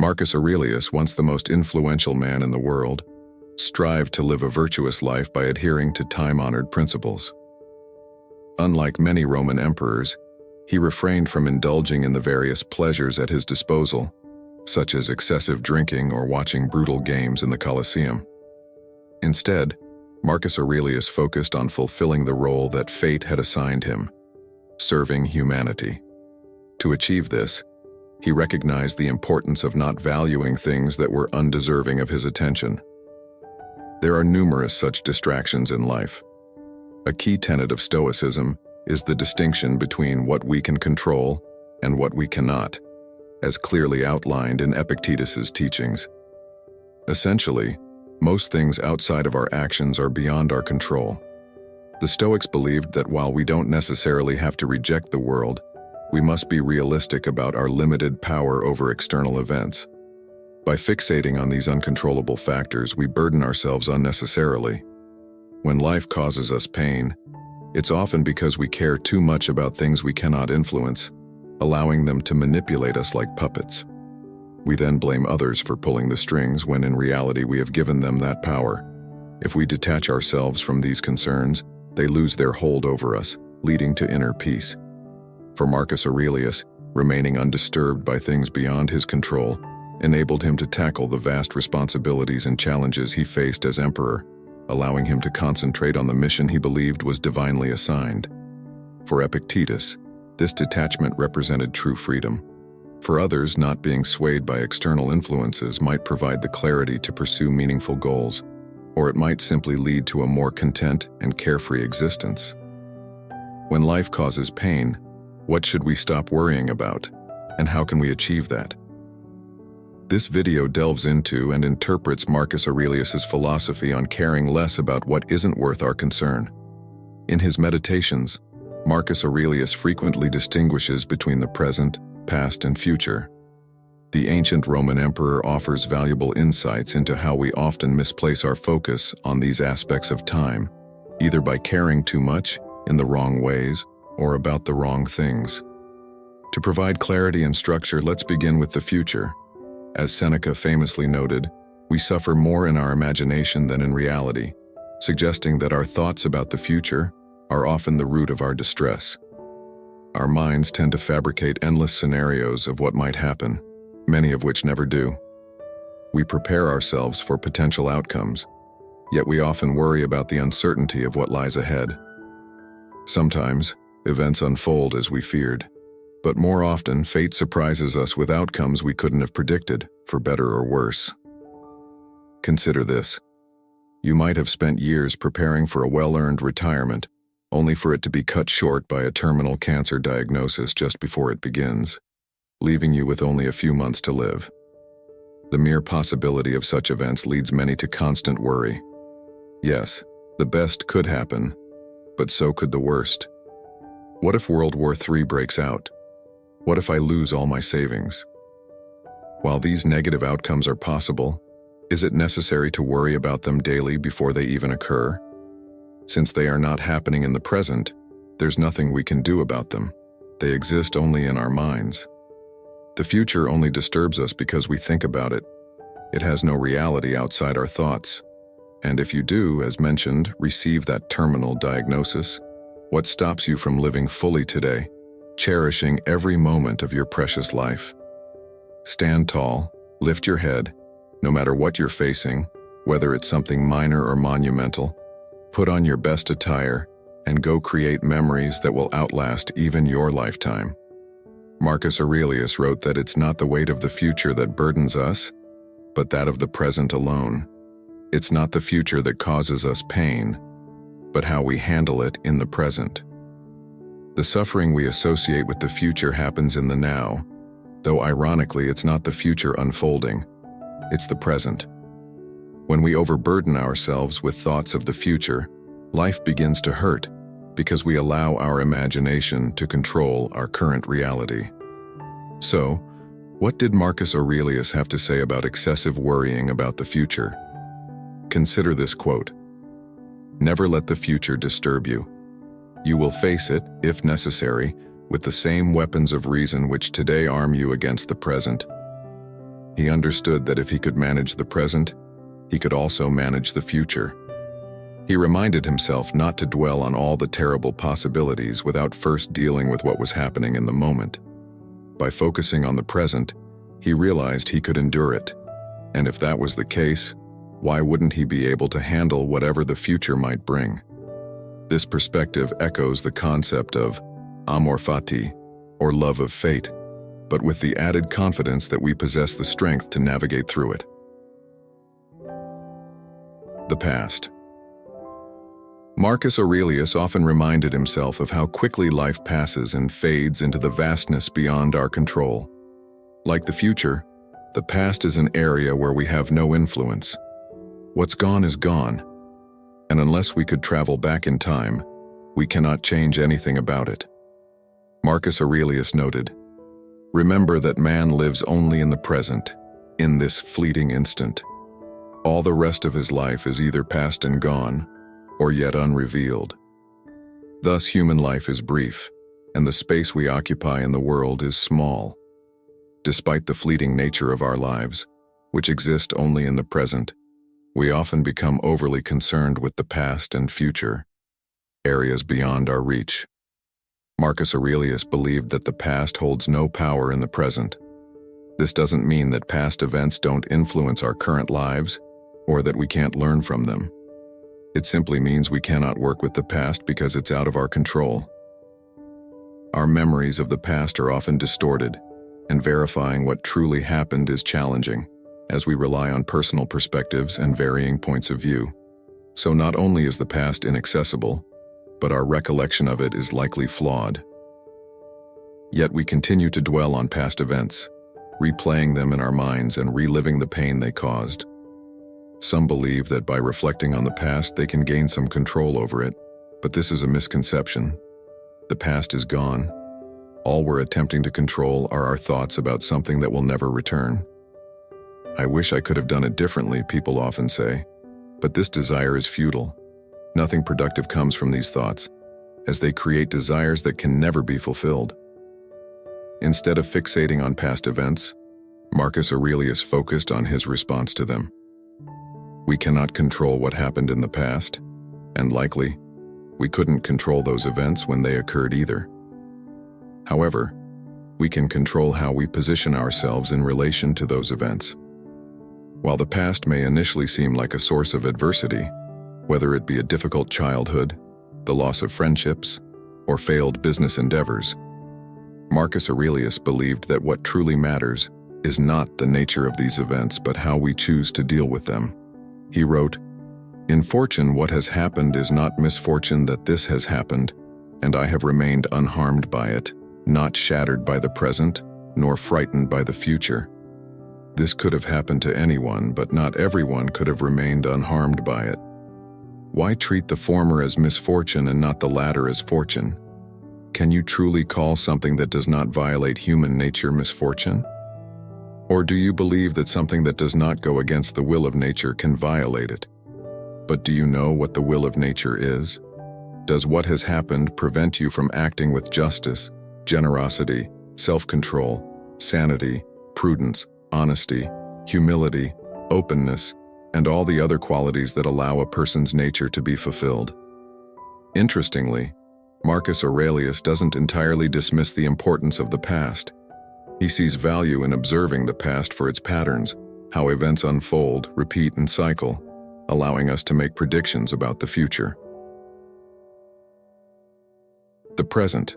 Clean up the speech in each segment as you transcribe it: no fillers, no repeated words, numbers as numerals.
Marcus Aurelius, once the most influential man in the world, strived to live a virtuous life by adhering to time-honored principles. Unlike many Roman emperors, he refrained from indulging in the various pleasures at his disposal, such as excessive drinking or watching brutal games in the Colosseum. Instead, Marcus Aurelius focused on fulfilling the role that fate had assigned him, serving humanity. To achieve this, he recognized the importance of not valuing things that were undeserving of his attention. There are numerous such distractions in life. A key tenet of Stoicism is the distinction between what we can control and what we cannot, as clearly outlined in Epictetus's teachings. Essentially, most things outside of our actions are beyond our control. The Stoics believed that while we don't necessarily have to reject the world, we must be realistic about our limited power over external events. By fixating on these uncontrollable factors, we burden ourselves unnecessarily. When life causes us pain, it's often because we care too much about things we cannot influence, allowing them to manipulate us like puppets. We then blame others for pulling the strings when in reality we have given them that power. If we detach ourselves from these concerns, they lose their hold over us, leading to inner peace. For Marcus Aurelius, remaining undisturbed by things beyond his control enabled him to tackle the vast responsibilities and challenges he faced as emperor, allowing him to concentrate on the mission he believed was divinely assigned. For Epictetus, this detachment represented true freedom. For others, not being swayed by external influences might provide the clarity to pursue meaningful goals, or it might simply lead to a more content and carefree existence. When life causes pain, what should we stop worrying about, and how can we achieve that? This video delves into and interprets Marcus Aurelius's philosophy on caring less about what isn't worth our concern. In his meditations, Marcus Aurelius frequently distinguishes between the present, past, and future. The ancient Roman emperor offers valuable insights into how we often misplace our focus on these aspects of time, either by caring too much, in the wrong ways, or about the wrong things. To provide clarity and structure, let's begin with the future. As Seneca famously noted, we suffer more in our imagination than in reality, suggesting that our thoughts about the future are often the root of our distress. Our minds tend to fabricate endless scenarios of what might happen, many of which never do. We prepare ourselves for potential outcomes, yet we often worry about the uncertainty of what lies ahead. Sometimes, events unfold as we feared, but more often fate surprises us with outcomes we couldn't have predicted, for better or worse. Consider this. You might have spent years preparing for a well-earned retirement, only for it to be cut short by a terminal cancer diagnosis just before it begins, leaving you with only a few months to live. The mere possibility of such events leads many to constant worry. Yes, the best could happen, but so could the worst. What if World War III breaks out? What if I lose all my savings? While these negative outcomes are possible, is it necessary to worry about them daily before they even occur? Since they are not happening in the present, there's nothing we can do about them. They exist only in our minds. The future only disturbs us because we think about it. It has no reality outside our thoughts. And if you do, as mentioned, receive that terminal diagnosis, what stops you from living fully today, cherishing every moment of your precious life? Stand tall, lift your head, no matter what you're facing, whether it's something minor or monumental. Put on your best attire and go create memories that will outlast even your lifetime. Marcus Aurelius wrote that it's not the weight of the future that burdens us, but that of the present alone. It's not the future that causes us pain, but how we handle it in the present. The suffering we associate with the future happens in the now, though ironically it's not the future unfolding, it's the present. When we overburden ourselves with thoughts of the future, life begins to hurt because we allow our imagination to control our current reality. So, what did Marcus Aurelius have to say about excessive worrying about the future? Consider this quote: "Never let the future disturb you. You will face it, if necessary, with the same weapons of reason which today arm you against the present." He understood that if he could manage the present, he could also manage the future. He reminded himself not to dwell on all the terrible possibilities without first dealing with what was happening in the moment. By focusing on the present, he realized he could endure it. And if that was the case, why wouldn't he be able to handle whatever the future might bring? This perspective echoes the concept of amor fati, or love of fate, but with the added confidence that we possess the strength to navigate through it. The past. Marcus Aurelius often reminded himself of how quickly life passes and fades into the vastness beyond our control. Like the future, the past is an area where we have no influence. What's gone is gone, and unless we could travel back in time, we cannot change anything about it. Marcus Aurelius noted, "Remember that man lives only in the present, in this fleeting instant. All the rest of his life is either past and gone, or yet unrevealed. Thus human life is brief, and the space we occupy in the world is small. Despite the fleeting nature of our lives, which exist only in the present, we often become overly concerned with the past and future, areas beyond our reach." Marcus Aurelius believed that the past holds no power in the present. This doesn't mean that past events don't influence our current lives, or that we can't learn from them. It simply means we cannot work with the past because it's out of our control. Our memories of the past are often distorted, and verifying what truly happened is challenging, as we rely on personal perspectives and varying points of view. So not only is the past inaccessible, but our recollection of it is likely flawed. Yet we continue to dwell on past events, replaying them in our minds and reliving the pain they caused. Some believe that by reflecting on the past they can gain some control over it, but this is a misconception. The past is gone. All we're attempting to control are our thoughts about something that will never return. "I wish I could have done it differently," people often say, but this desire is futile. Nothing productive comes from these thoughts, as they create desires that can never be fulfilled. Instead of fixating on past events, Marcus Aurelius focused on his response to them. We cannot control what happened in the past, and likely, we couldn't control those events when they occurred either. However, we can control how we position ourselves in relation to those events. While the past may initially seem like a source of adversity, whether it be a difficult childhood, the loss of friendships, or failed business endeavors, Marcus Aurelius believed that what truly matters is not the nature of these events but how we choose to deal with them. He wrote, "In fortune what has happened is not misfortune that this has happened, and I have remained unharmed by it, not shattered by the present, nor frightened by the future. This could have happened to anyone, but not everyone could have remained unharmed by it. Why treat the former as misfortune and not the latter as fortune? Can you truly call something that does not violate human nature misfortune? Or do you believe that something that does not go against the will of nature can violate it? But do you know what the will of nature is? Does what has happened prevent you from acting with justice, generosity, self-control, sanity, prudence, honesty, humility, openness, and all the other qualities that allow a person's nature to be fulfilled?" Interestingly, Marcus Aurelius doesn't entirely dismiss the importance of the past. He sees value in observing the past for its patterns, how events unfold, repeat, and cycle, allowing us to make predictions about the future. The present.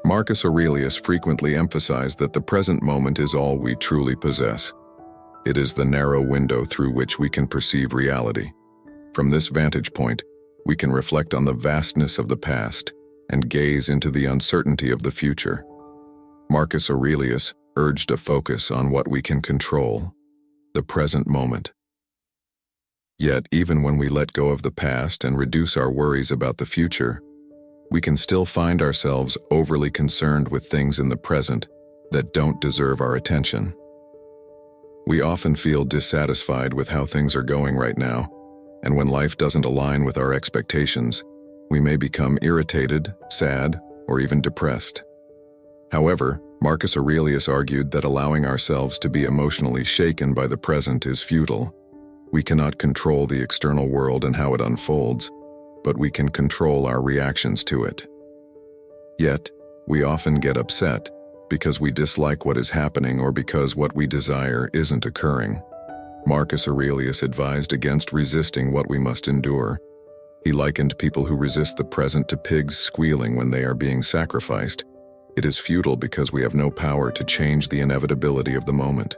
Marcus Aurelius frequently emphasized that the present moment is all we truly possess. It is the narrow window through which we can perceive reality. From this vantage point, we can reflect on the vastness of the past and gaze into the uncertainty of the future. Marcus Aurelius urged a focus on what we can control, the present moment. Yet, even when we let go of the past and reduce our worries about the future, we can still find ourselves overly concerned with things in the present that don't deserve our attention. We often feel dissatisfied with how things are going right now, and when life doesn't align with our expectations, we may become irritated, sad, or even depressed. However, Marcus Aurelius argued that allowing ourselves to be emotionally shaken by the present is futile. We cannot control the external world and how it unfolds, but we can control our reactions to it. Yet, we often get upset because we dislike what is happening or because what we desire isn't occurring. Marcus Aurelius advised against resisting what we must endure. He likened people who resist the present to pigs squealing when they are being sacrificed. It is futile because we have no power to change the inevitability of the moment.